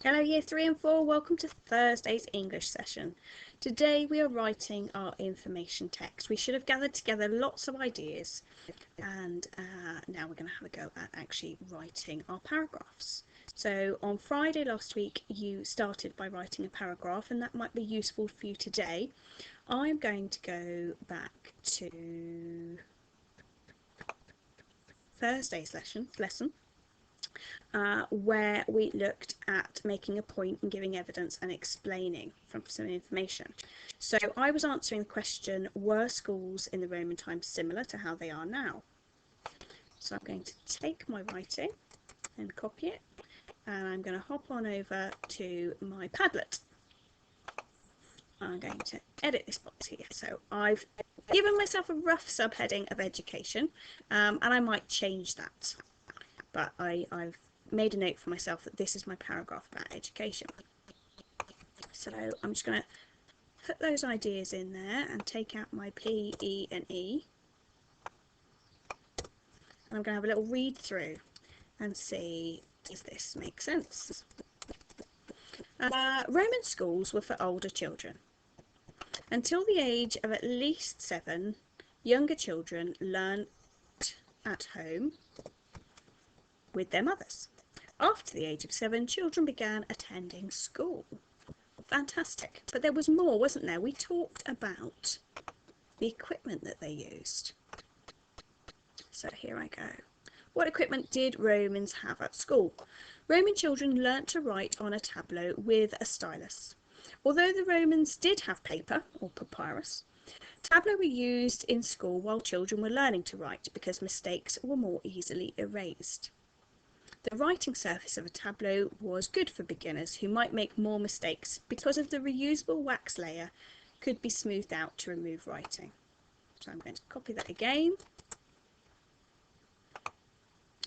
Hello Year 3 and 4, welcome to Thursday's English session. Today we are writing our information text. We should have gathered together lots of ideas and now we're going to have a go at actually writing our paragraphs. So on Friday last week you started by writing a paragraph and that might be useful for you today. I'm going to go back to Thursday's lesson. Where we looked at making a point and giving evidence and explaining from some information. So I was answering the question, were schools in the Roman times similar to how they are now? So I'm going to take my writing and copy it, and I'm going to hop on over to my Padlet. I'm going to edit this box here. So I've given myself a rough subheading of education, and I might change that. But I've made a note for myself that this is my paragraph about education. So I'm just going to put those ideas in there and take out my P, E and E. And I'm going to have a little read through and see, does this make sense? Roman schools were for older children. Until the age of at least 7, younger children learnt at home with their mothers. After the age of 7, children began attending school. Fantastic. But there was more, wasn't there? We talked about the equipment that they used. So here I go. What equipment did Romans have at school? Roman children learnt to write on a tableau with a stylus. Although the Romans did have paper, or papyrus, tableaux were used in school while children were learning to write because mistakes were more easily erased. The writing surface of a tableau was good for beginners who might make more mistakes because of the reusable wax layer could be smoothed out to remove writing. So I'm going to copy that again.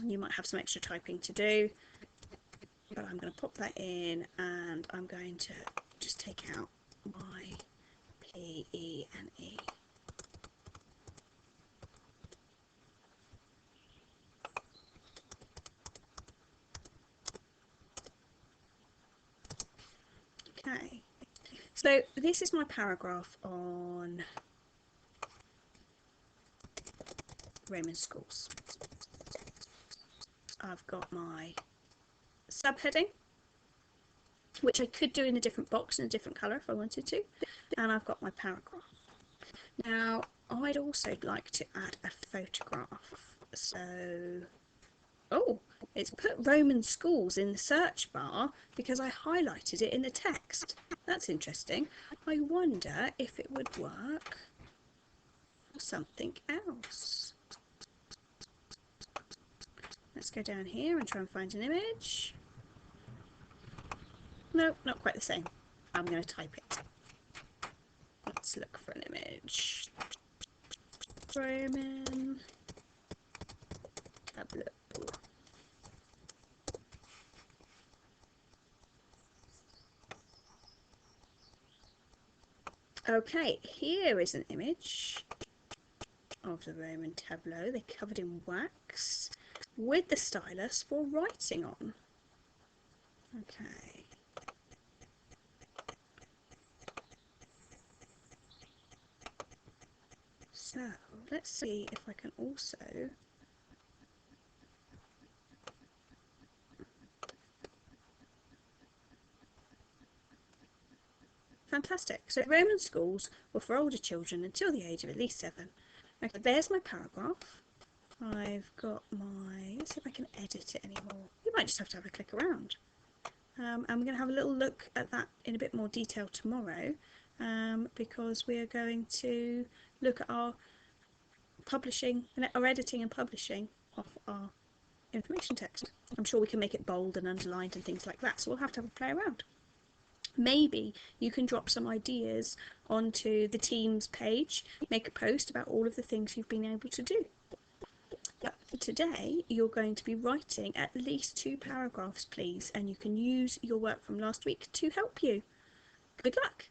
You might have some extra typing to do, but I'm going to pop that in and I'm going to just take out my P, E and E. Okay, so this is my paragraph on Roman schools. I've got my subheading, which I could do in a different box in a different colour if I wanted to, and I've got my paragraph. Now I'd also like to add a photograph, so it's put Roman schools in the search bar because I highlighted it in the text. That's interesting. I wonder if it would work for something else. Let's go down here and try and find an image. No, not quite the same. I'm going to type it. Let's look for an image. Roman tableau. Okay, here is an image of the Roman tableau. They're covered in wax with the stylus for writing on. Okay. So let's see if I can also fantastic. So Roman schools were for older children until the age of at least 7. Okay, there's my paragraph. I've got my, let's see if I can edit it anymore. You might just have to have a click around. And we're going to have a little look at that in a bit more detail tomorrow, because we are going to look at our publishing, our editing and publishing of our information text. I'm sure we can make it bold and underlined and things like that, so we'll have to have a play around. Maybe you can drop some ideas onto the Teams page, make a post about all of the things you've been able to do. But for today, you're going to be writing at least 2 paragraphs, please, and you can use your work from last week to help you. Good luck!